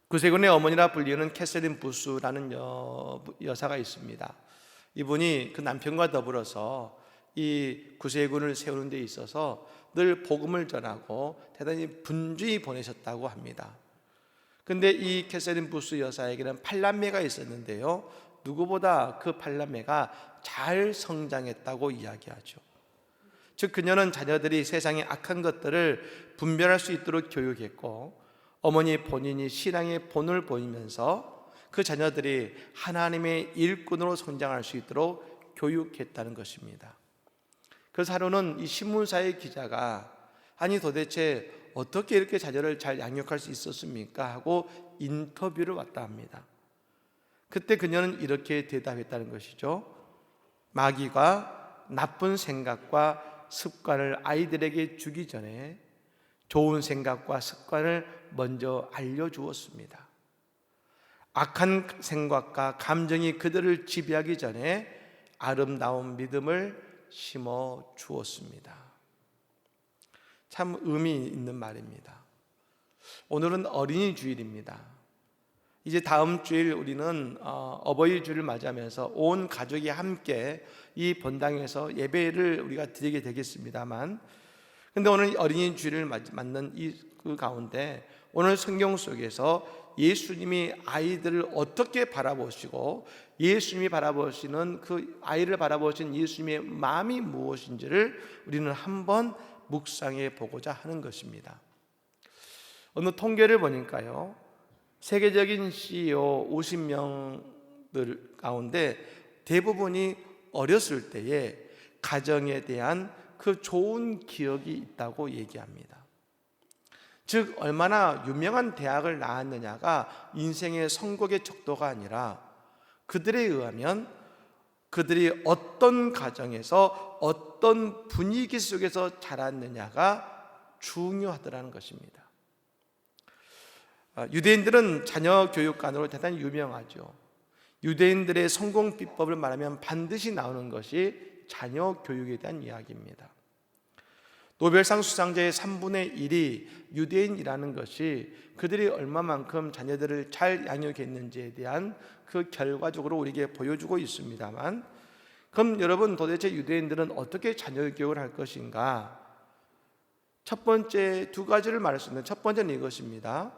구세군의 어머니라 불리는 캐서린 부스라는 여사가 있습니다. 이분이 그 남편과 더불어서 이 구세군을 세우는 데 있어서 늘 복음을 전하고 대단히 분주히 보내셨다고 합니다. 근데 이 캐서린 부스 여사에게는 8남매가 있었는데요, 누구보다 그 8남매가 잘 성장했다고 이야기하죠. 즉 그녀는 자녀들이 세상의 악한 것들을 분별할 수 있도록 교육했고, 어머니 본인이 신앙의 본을 보이면서 그 자녀들이 하나님의 일꾼으로 성장할 수 있도록 교육했다는 것입니다. 그래서 하루는 이 신문사의 기자가 아니 도대체 어떻게 이렇게 자녀를 잘 양육할 수 있었습니까? 하고 인터뷰를 왔다 합니다. 그때 그녀는 이렇게 대답했다는 것이죠. 마귀가 나쁜 생각과 습관을 아이들에게 주기 전에 좋은 생각과 습관을 먼저 알려주었습니다. 악한 생각과 감정이 그들을 지배하기 전에 아름다운 믿음을 심어 주었습니다. 참 의미 있는 말입니다. 오늘은 어린이 주일입니다. 이제 다음 주일 우리는 어버이 주일을 맞이하면서 온 가족이 함께 이 본당에서 예배를 우리가 드리게 되겠습니다만, 근데 오늘 어린이 주일을 맞는 그 가운데 오늘 성경 속에서 예수님이 아이들을 어떻게 바라보시고 예수님이 바라보시는 그 아이를 바라보신 예수님의 마음이 무엇인지를 우리는 한번 묵상해 보고자 하는 것입니다. 어느 통계를 보니까요, 세계적인 CEO 50명들 가운데 대부분이 어렸을 때에 가정에 대한 그 좋은 기억이 있다고 얘기합니다. 즉 얼마나 유명한 대학을 나왔느냐가 인생의 성공의 척도가 아니라 그들에 의하면 그들이 어떤 가정에서 어떤 분위기 속에서 자랐느냐가 중요하더라는 것입니다. 유대인들은 자녀 교육관으로 대단히 유명하죠. 유대인들의 성공 비법을 말하면 반드시 나오는 것이 자녀 교육에 대한 이야기입니다. 노벨상 수상자의 3분의 1이 유대인이라는 것이 그들이 얼마만큼 자녀들을 잘 양육했는지에 대한 그 결과적으로 우리에게 보여주고 있습니다만, 그럼 여러분 도대체 유대인들은 어떻게 자녀 교육을 할 것인가? 첫 번째 두 가지를 말할 수 있는 첫 번째는 이것입니다.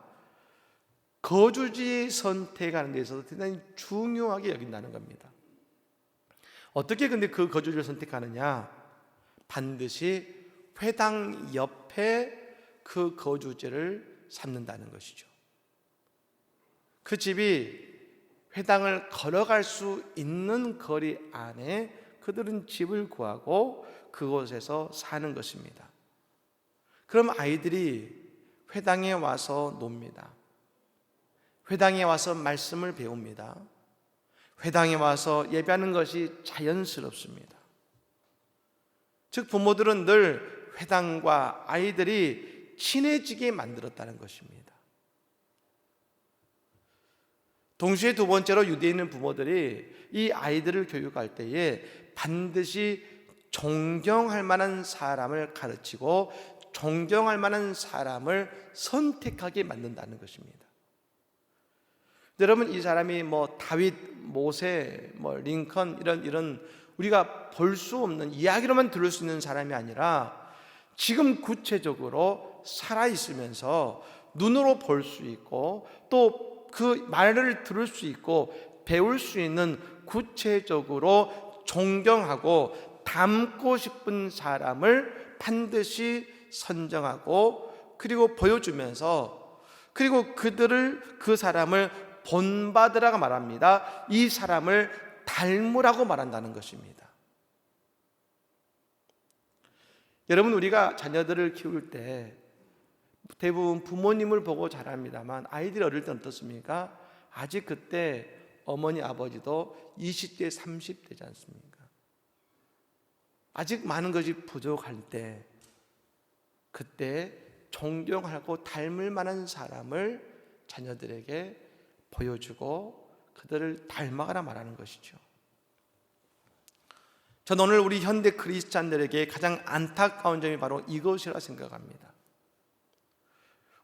거주지 선택하는 데 있어서 대단히 중요하게 여긴다는 겁니다. 어떻게 근데 그 거주지를 선택하느냐? 반드시 회당 옆에 그 거주지를 삼는다는 것이죠. 그 집이 회당을 걸어갈 수 있는 거리 안에 그들은 집을 구하고 그곳에서 사는 것입니다. 그럼 아이들이 회당에 와서 놉니다. 회당에 와서 말씀을 배웁니다. 회당에 와서 예배하는 것이 자연스럽습니다. 즉 부모들은 늘 회당과 아이들이 친해지게 만들었다는 것입니다. 동시에 두 번째로 유대인 부모들이 이 아이들을 교육할 때에 반드시 존경할 만한 사람을 가르치고 존경할 만한 사람을 선택하게 만든다는 것입니다. 여러분, 이 사람이 다윗, 모세, 링컨 이런 우리가 볼 수 없는 이야기로만 들을 수 있는 사람이 아니라 지금 구체적으로 살아있으면서 눈으로 볼 수 있고 또 그 말을 들을 수 있고 배울 수 있는 구체적으로 존경하고 닮고 싶은 사람을 반드시 선정하고 그리고 보여주면서 그리고 그 사람을 본받으라고 말합니다. 이 사람을 닮으라고 말한다는 것입니다. 여러분, 우리가 자녀들을 키울 때 대부분 부모님을 보고 자랍니다만 아이들이 어릴 때 어떻습니까? 아직 그때 어머니 아버지도 20대 30대지 않습니까? 아직 많은 것이 부족할 때 그때 존경하고 닮을 만한 사람을 자녀들에게 보여주고 그들을 닮아가라 말하는 것이죠. 저는 오늘 우리 현대 크리스찬들에게 가장 안타까운 점이 바로 이것이라 생각합니다.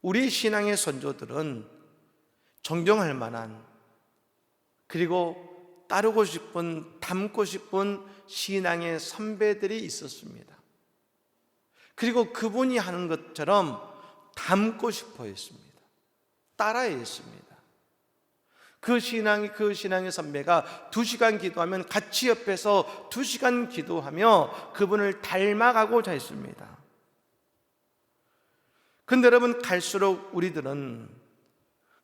우리 신앙의 선조들은 존경할 만한, 그리고 따르고 싶은, 닮고 싶은 신앙의 선배들이 있었습니다. 그리고 그분이 하는 것처럼 닮고 싶어 했습니다. 따라야 했습니다. 그 신앙의 선배가 2시간 기도하면 같이 옆에서 2시간 기도하며 그분을 닮아가고자 했습니다. 근데 여러분, 갈수록 우리들은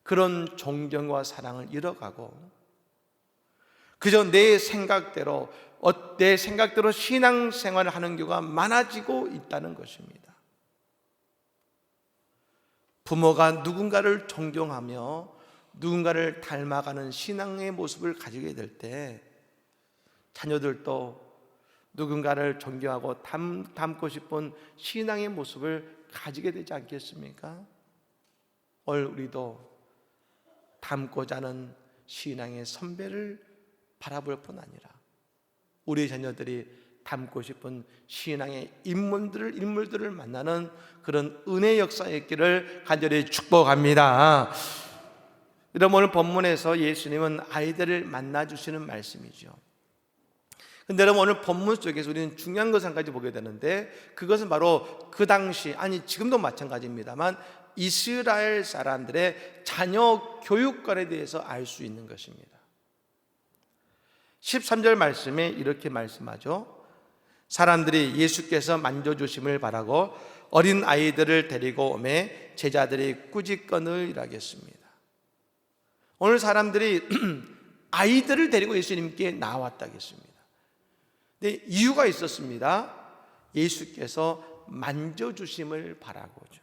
그런 존경과 사랑을 잃어가고 그저 내 생각대로 신앙생활을 하는 경우가 많아지고 있다는 것입니다. 부모가 누군가를 존경하며 누군가를 닮아가는 신앙의 모습을 가지게 될 때 자녀들도 누군가를 존경하고 닮고 싶은 신앙의 모습을 가지게 되지 않겠습니까? 오늘 우리도 닮고자 하는 신앙의 선배를 바라볼 뿐 아니라 우리 자녀들이 닮고 싶은 신앙의 인물들을 만나는 그런 은혜의 역사가 있기를 간절히 축복합니다. 여러분, 오늘 본문에서 예수님은 아이들을 만나주시는 말씀이죠. 근데 여러분, 오늘 본문 속에서 우리는 중요한 것을 한 가지 보게 되는데, 그것은 바로 그 당시, 아니 지금도 마찬가지입니다만, 이스라엘 사람들의 자녀 교육관에 대해서 알 수 있는 것입니다. 13절 말씀에 이렇게 말씀하죠. 사람들이 예수께서 만져주심을 바라고 어린 아이들을 데리고 오매 제자들이 꾸짖건을 일하겠습니다. 오늘 사람들이 아이들을 데리고 예수님께 나왔다겠습니다. 근데 이유가 있었습니다. 예수께서 만져주심을 바라고죠.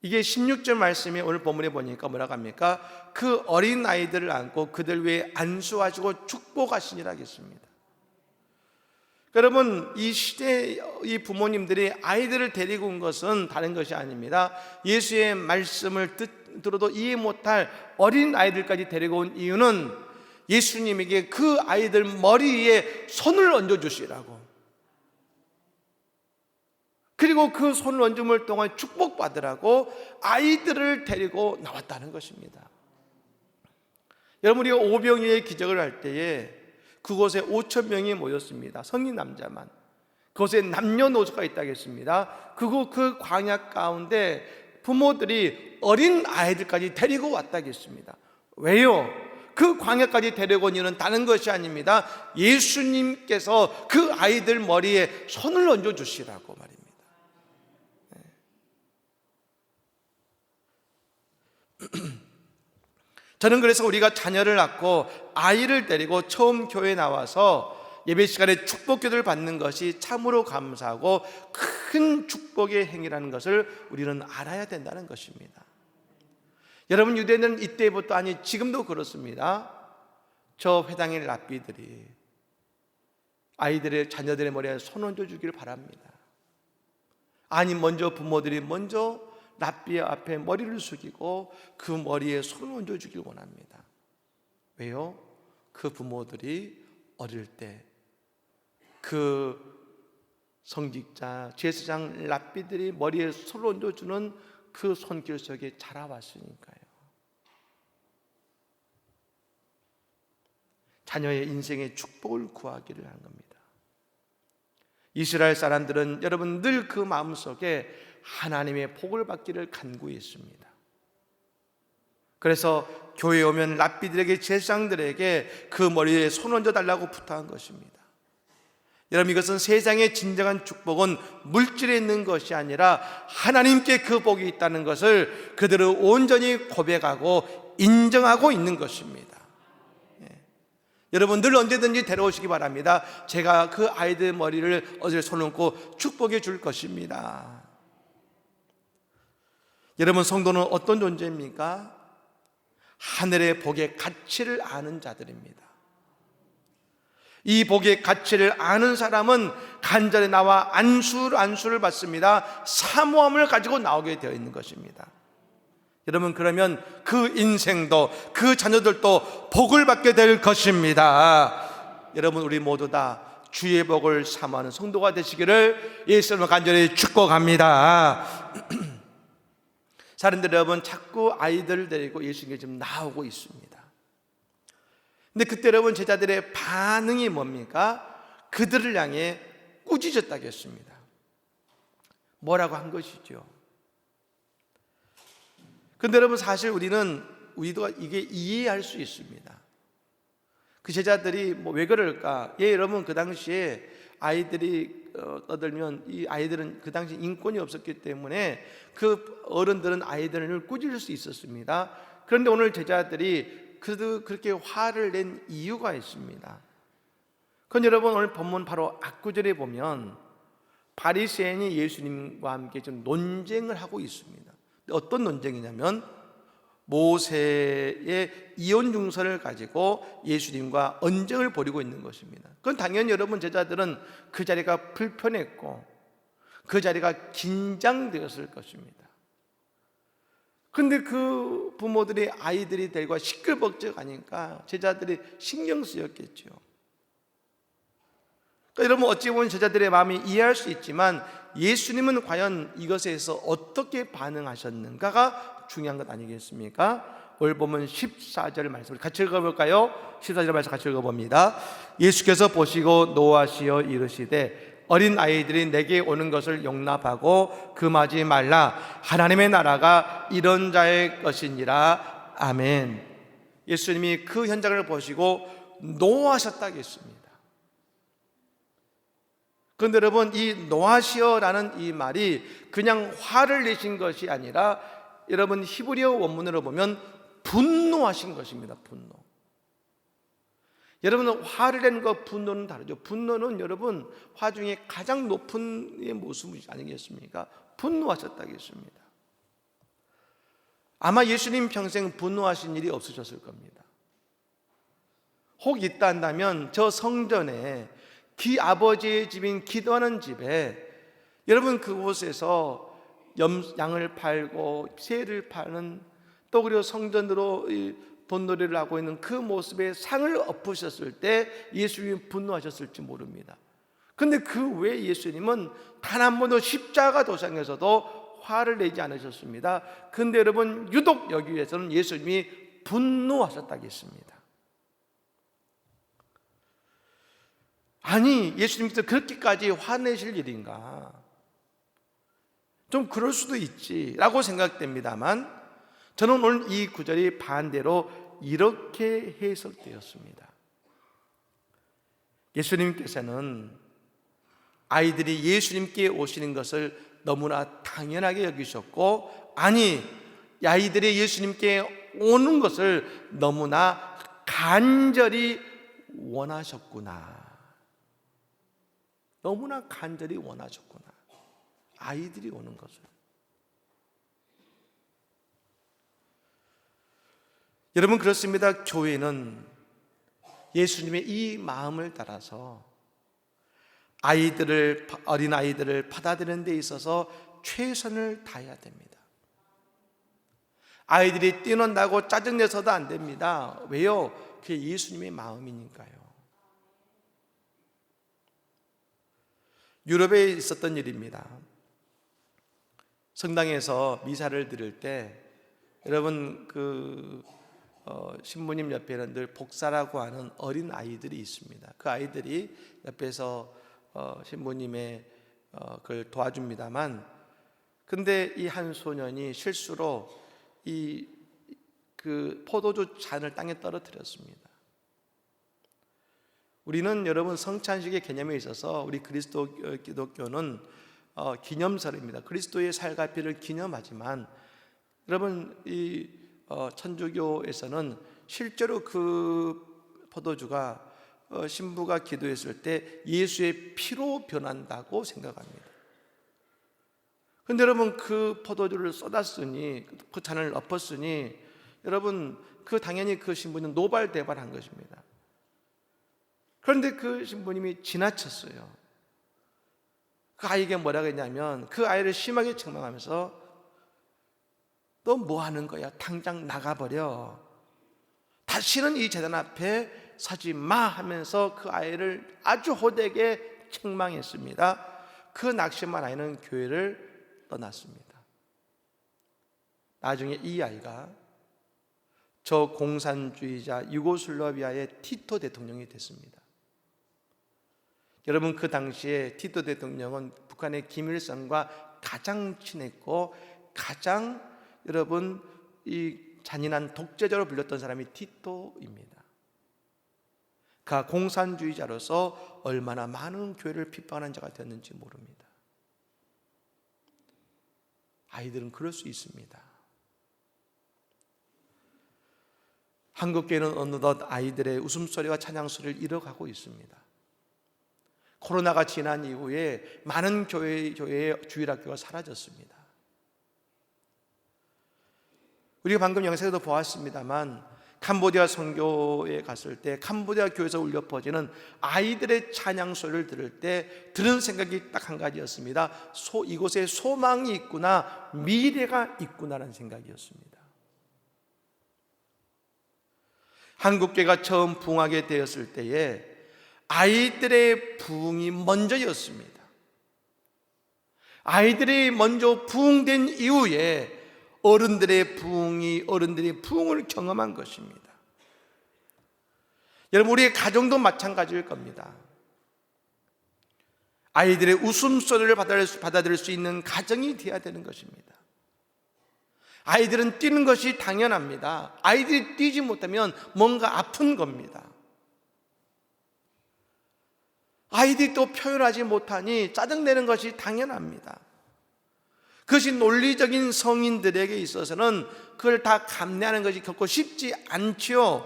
이게 16절 말씀에 오늘 본문에 보니까 뭐라고 합니까? 그 어린 아이들을 안고 그들 위에 안수하시고 축복하시니라 하겠습니다. 여러분, 이 시대의 이 부모님들이 아이들을 데리고 온 것은 다른 것이 아닙니다. 예수의 말씀을 들어도 이해 못할 어린 아이들까지 데리고 온 이유는 예수님에게 그 아이들 머리 위에 손을 얹어주시라고, 그리고 그 손을 얹음을 통해 축복받으라고 아이들을 데리고 나왔다는 것입니다. 여러분, 우리가 오병이의 기적을 할 때에 그곳에 5,000명이 모였습니다. 성인 남자만. 그곳에 남녀노소가 있다고 했습니다. 그 광야 가운데 부모들이 어린 아이들까지 데리고 왔다고 했습니다. 왜요? 그 광야까지 데리고 온 이유는 다른 것이 아닙니다. 예수님께서 그 아이들 머리에 손을 얹어 주시라고 말입니다. 저는 그래서 우리가 자녀를 낳고 아이를 데리고 처음 교회에 나와서 예배 시간에 축복 기도를 받는 것이 참으로 감사하고 큰 축복의 행위라는 것을 우리는 알아야 된다는 것입니다. 여러분, 유대인은 이때부터, 아니 지금도 그렇습니다. 저 회당의 랍비들이 아이들의 자녀들의 머리에 손 얹어 주기를 바랍니다. 아니 먼저 부모들이 먼저 랍비 앞에 머리를 숙이고 그 머리에 손을 얹어 주길 원합니다. 왜요? 그 부모들이 어릴 때 그 성직자, 제사장 랍비들이 머리에 손을 얹어 주는 그 손길 속에 자라왔으니까요. 자녀의 인생의 축복을 구하기를 한 겁니다. 이스라엘 사람들은 여러분 늘 그 마음속에 하나님의 복을 받기를 간구했습니다. 그래서 교회에 오면 랍비들에게, 제사장들에게 그 머리에 손 얹어 달라고 부탁한 것입니다. 여러분, 이것은 세상의 진정한 축복은 물질에 있는 것이 아니라 하나님께 그 복이 있다는 것을 그들은 온전히 고백하고 인정하고 있는 것입니다. 여러분, 늘 언제든지 데려오시기 바랍니다. 제가 그 아이들 머리를 어디에 손 얹고 축복해 줄 것입니다. 여러분, 성도는 어떤 존재입니까? 하늘의 복의 가치를 아는 자들입니다. 이 복의 가치를 아는 사람은 간절히 나와 안수를 받습니다. 사모함을 가지고 나오게 되어 있는 것입니다. 여러분, 그러면 그 인생도 그 자녀들도 복을 받게 될 것입니다. 여러분, 우리 모두 다 주의 복을 사모하는 성도가 되시기를 예수님을 간절히 축복합니다. 사람들 여러분 자꾸 아이들을 데리고 예수님께 지금 나오고 있습니다. 근데 그때 여러분 제자들의 반응이 뭡니까? 그들을 향해 꾸짖었다겠습니다. 뭐라고 한 것이죠. 근데 여러분 사실 우리도 이게 이해할 수 있습니다. 그 제자들이 왜 그럴까? 여러분 그 당시에 아이들이 떠들면 이 아이들은 그 당시 인권이 없었기 때문에 그 어른들은 아이들을 꾸짖을 수 있었습니다. 그런데 오늘 제자들이 그렇게 화를 낸 이유가 있습니다. 그건 여러분 오늘 본문 바로 앞구절에 보면 바리새인이 예수님과 함께 좀 논쟁을 하고 있습니다. 어떤 논쟁이냐면 모세의 이혼 증서를 가지고 예수님과 언쟁을 벌이고 있는 것입니다. 그건 당연히 여러분 제자들은 그 자리가 불편했고 그 자리가 긴장되었을 것입니다. 그런데 그 부모들이 아이들이 데리고 시끌벅적하니까 제자들이 신경 쓰였겠죠. 그러니까 여러분 어찌 보면 제자들의 마음이 이해할 수 있지만 예수님은 과연 이것에 대해서 어떻게 반응하셨는가가 중요한 것 아니겠습니까? 오늘 보면 14절 말씀을 같이 읽어볼까요? 14절 말씀 같이 읽어봅니다. 예수께서 보시고 노하시어 이르시되 어린 아이들이 내게 오는 것을 용납하고 금하지 말라. 하나님의 나라가 이런 자의 것이니라. 아멘. 예수님이 그 현장을 보시고 노하셨다겠습니다. 그런데 여러분 이 노하시어라는 이 말이 그냥 화를 내신 것이 아니라 여러분 히브리어 원문으로 보면 분노하신 것입니다. 분노. 여러분 화를 내는 것 분노는 다르죠. 분노는 여러분 화 중에 가장 높은 모습이 아니겠습니까? 분노하셨다겠습니다. 아마 예수님 평생 분노하신 일이 없으셨을 겁니다. 혹 있다 한다면 저 성전에 아버지의 집인 기도하는 집에 여러분 그곳에서 양을 팔고 새를 파는 또 그리고 성전으로 돈놀이를 하고 있는 그 모습에 상을 엎으셨을 때 예수님이 분노하셨을지 모릅니다. 그런데 그 외에 예수님은 단 한 번도 십자가 도상에서도 화를 내지 않으셨습니다. 그런데 여러분 유독 여기에서는 예수님이 분노하셨다겠습니다. 아니 예수님께서 그렇게까지 화내실 일인가? 좀 그럴 수도 있지라고 생각됩니다만 저는 오늘 이 구절이 반대로 이렇게 해석되었습니다. 예수님께서는 아이들이 예수님께 오시는 것을 너무나 당연하게 여기셨고 아니 아이들이 예수님께 오는 것을 너무나 간절히 원하셨구나. 너무나 간절히 원하셨구나. 아이들이 오는 것을. 여러분 그렇습니다. 교회는 예수님의 이 마음을 따라서 어린 아이들을 받아들이는 데 있어서 최선을 다해야 됩니다. 아이들이 뛰논다고 짜증내서도 안 됩니다. 왜요? 그게 예수님의 마음이니까요. 유럽에 있었던 일입니다. 성당에서 미사를 드릴 때 여러분 신부님 옆에는 늘 복사라고 하는 어린 아이들이 있습니다. 그 아이들이 옆에서 신부님의 그걸 도와줍니다만 근데 이 한 소년이 실수로 그 포도주 잔을 땅에 떨어뜨렸습니다. 우리는 여러분 성찬식의 개념에 있어서 우리 기독교는 기념설입니다. 그리스도의 살과 피를 기념하지만 여러분 이 천주교에서는 실제로 그 포도주가 신부가 기도했을 때 예수의 피로 변한다고 생각합니다. 그런데 여러분 그 포도주를 쏟았으니 그 잔을 엎었으니 여러분 당연히 그 신부는 노발대발한 것입니다. 그런데 그 신부님이 지나쳤어요. 그 아이에게 뭐라고 했냐면 그 아이를 심하게 책망하면서 너 뭐 하는 거야? 당장 나가버려. 다시는 이 제단 앞에 서지 마 하면서 그 아이를 아주 호되게 책망했습니다. 그 낙심한 아이는 교회를 떠났습니다. 나중에 이 아이가 저 공산주의자 유고슬라비아의 티토 대통령이 됐습니다. 여러분, 그 당시에 티토 대통령은 북한의 김일성과 가장 친했고 가장 여러분 이 잔인한 독재자로 불렸던 사람이 티토입니다. 그가 공산주의자로서 얼마나 많은 교회를 핍박하는 자가 되었는지 모릅니다. 아이들은 그럴 수 있습니다. 한국교회는 어느덧 아이들의 웃음소리와 찬양소리를 잃어가고 있습니다. 코로나가 지난 이후에 많은 교회의 주일학교가 사라졌습니다. 우리가 방금 영상에도 보았습니다만 캄보디아 선교에 갔을 때 캄보디아 교회에서 울려 퍼지는 아이들의 찬양 소리를 들을 때 들은 생각이 딱 한 가지였습니다. 이곳에 소망이 있구나, 미래가 있구나라는 생각이었습니다. 한국교회가 처음 부흥하게 되었을 때에 아이들의 부흥이 먼저였습니다. 아이들이 먼저 부흥된 이후에 어른들의 부흥을 경험한 것입니다. 여러분, 우리의 가정도 마찬가지일 겁니다. 아이들의 웃음소리를 받아들일 수 있는 가정이 되어야 되는 것입니다. 아이들은 뛰는 것이 당연합니다. 아이들이 뛰지 못하면 뭔가 아픈 겁니다. 아이들이 또 표현하지 못하니 짜증내는 것이 당연합니다. 그것이 논리적인 성인들에게 있어서는 그걸 다 감내하는 것이 결코 쉽지 않지요.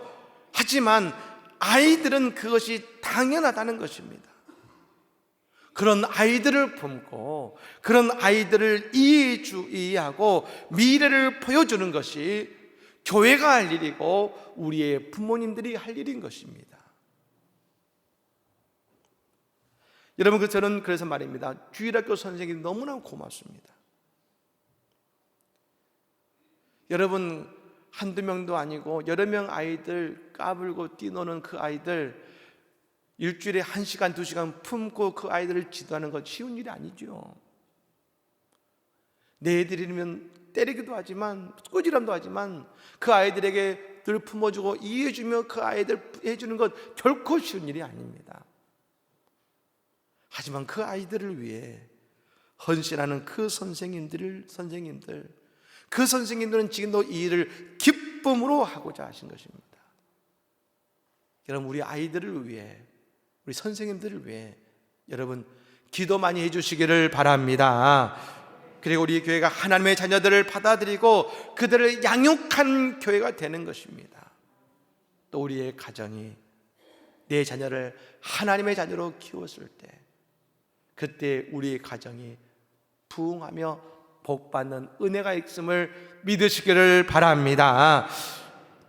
하지만 아이들은 그것이 당연하다는 것입니다. 그런 아이들을 품고 그런 아이들을 이해하고 미래를 보여주는 것이 교회가 할 일이고 우리의 부모님들이 할 일인 것입니다. 여러분, 저는 그래서 말입니다. 주일학교 선생님이 너무나 고맙습니다. 여러분, 한두 명도 아니고 여러 명 아이들 까불고 뛰노는 그 아이들 일주일에 1시간, 2시간 품고 그 아이들을 지도하는 건 쉬운 일이 아니죠. 내 애들이면 때리기도 하지만 꾸지람도 하지만 그 아이들에게 늘 품어주고 이해해주며 그 아이들 해주는 것 결코 쉬운 일이 아닙니다. 하지만 그 아이들을 위해 헌신하는 그 선생님들은 지금도 이 일을 기쁨으로 하고자 하신 것입니다. 여러분, 우리 아이들을 위해, 우리 선생님들을 위해 여러분 기도 많이 해주시기를 바랍니다. 그리고 우리 교회가 하나님의 자녀들을 받아들이고 그들을 양육한 교회가 되는 것입니다. 또 우리의 가정이 내 자녀를 하나님의 자녀로 키웠을 때 그때 우리의 가정이 부흥하며 복받는 은혜가 있음을 믿으시기를 바랍니다.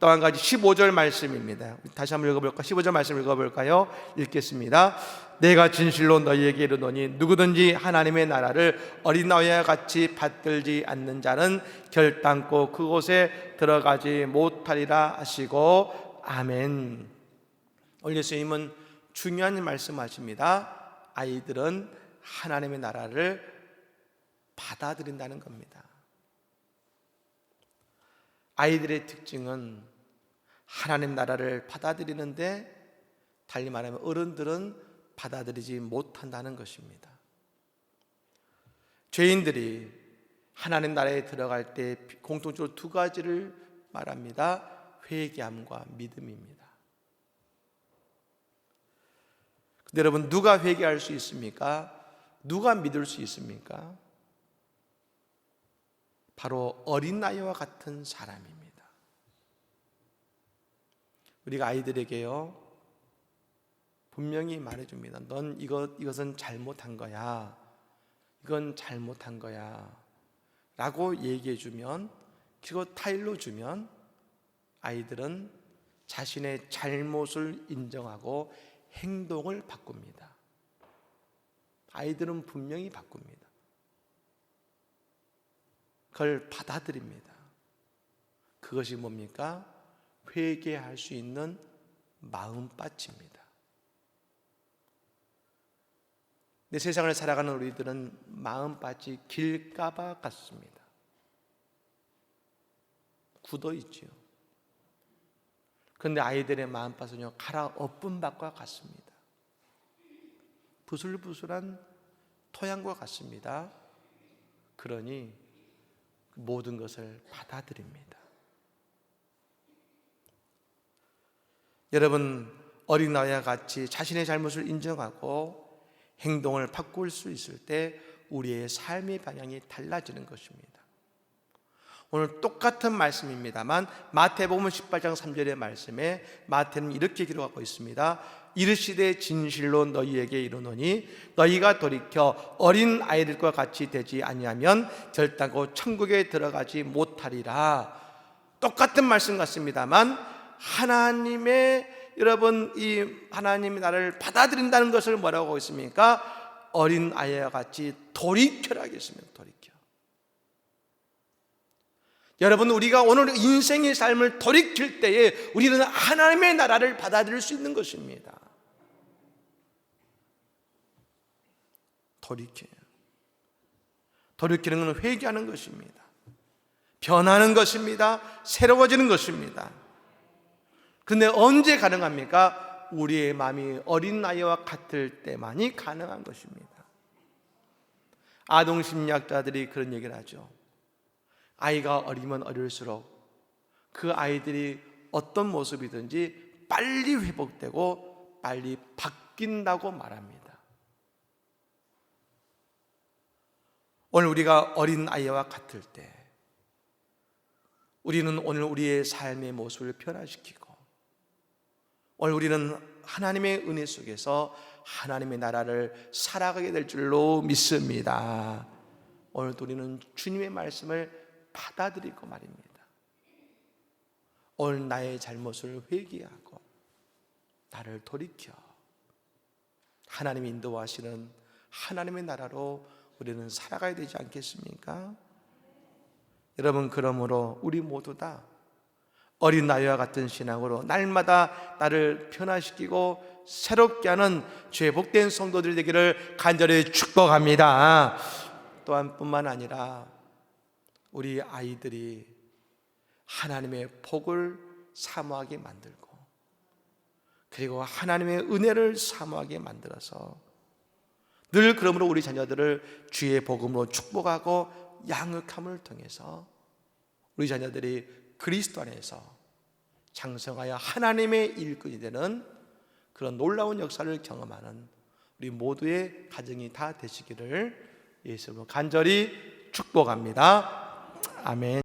또 한 가지 15절 말씀입니다. 다시 한번 읽어볼까요? 15절 말씀 읽어볼까요? 읽겠습니다. 내가 진실로 너희에게 이르노니 누구든지 하나님의 나라를 어린 아이와 같이 받들지 않는 자는 결단코 그곳에 들어가지 못하리라 하시고 아멘. 오늘 예수님은 중요한 말씀하십니다. 아이들은 하나님의 나라를 받아들인다는 겁니다. 아이들의 특징은 하나님 나라를 받아들이는데 달리 말하면 어른들은 받아들이지 못한다는 것입니다. 죄인들이 하나님 나라에 들어갈 때 공통적으로 두 가지를 말합니다. 회개함과 믿음입니다. 근데 여러분, 누가 회개할 수 있습니까? 누가 믿을 수 있습니까? 바로 어린아이와 같은 사람입니다. 우리가 아이들에게요 분명히 말해줍니다. 넌 이것은 잘못한 거야. 이건 잘못한 거야 라고 얘기해주면, 그거 타일로 주면 아이들은 자신의 잘못을 인정하고 행동을 바꿉니다. 아이들은 분명히 바꿉니다. 그걸 받아들입니다. 그것이 뭡니까? 회개할 수 있는 마음밭입니다. 내 세상을 살아가는 우리들은 마음밭이 길가봐 같습니다. 굳어 있지요. 그런데 아이들의 마음밭은요, 갈아엎은 밭과 같습니다. 부슬부슬한 토양과 같습니다. 그러니 모든 것을 받아들입니다. 여러분, 어린아이와 같이 자신의 잘못을 인정하고 행동을 바꿀 수 있을 때 우리의 삶의 방향이 달라지는 것입니다. 오늘 똑같은 말씀입니다만 마태복음 18장 3절의 말씀에 마태는 이렇게 기록하고 있습니다. 이르시되 진실로 너희에게 이르노니 너희가 돌이켜 어린 아이들과 같이 되지 아니하면 결단코 천국에 들어가지 못하리라. 똑같은 말씀 같습니다만 하나님의 여러분 이 하나님이 나를 받아들인다는 것을 뭐라고 하고 있습니까? 어린 아이와 같이 돌이켜라 하겠습니다. 돌이켜. 여러분, 우리가 오늘 인생의 삶을 돌이킬 때에 우리는 하나님의 나라를 받아들일 수 있는 것입니다. 돌이켜요. 돌이키는 것은 회개하는 것입니다. 변하는 것입니다. 새로워지는 것입니다. 그런데 언제 가능합니까? 우리의 마음이 어린 아이와 같을 때만이 가능한 것입니다. 아동심리학자들이 그런 얘기를 하죠. 아이가 어리면 어릴수록 그 아이들이 어떤 모습이든지 빨리 회복되고 빨리 바뀐다고 말합니다. 오늘 우리가 어린 아이와 같을 때 우리는 오늘 우리의 삶의 모습을 변화시키고 오늘 우리는 하나님의 은혜 속에서 하나님의 나라를 살아가게 될 줄로 믿습니다. 오늘도 우리는 주님의 말씀을 받아들이고 말입니다. 오늘 나의 잘못을 회개하고 나를 돌이켜 하나님이 인도하시는 하나님의 나라로 우리는 살아가야 되지 않겠습니까? 여러분, 그러므로 우리 모두 다 어린 아이와 같은 신앙으로 날마다 나를 변화시키고 새롭게 하는 죄 복된 성도들이 되기를 간절히 축복합니다. 또한 뿐만 아니라 우리 아이들이 하나님의 복을 사모하게 만들고 그리고 하나님의 은혜를 사모하게 만들어서 늘 그러므로 우리 자녀들을 주의 복음으로 축복하고 양육함을 통해서 우리 자녀들이 그리스도 안에서 장성하여 하나님의 일꾼이 되는 그런 놀라운 역사를 경험하는 우리 모두의 가정이 다 되시기를 예수님으로 간절히 축복합니다. 아멘.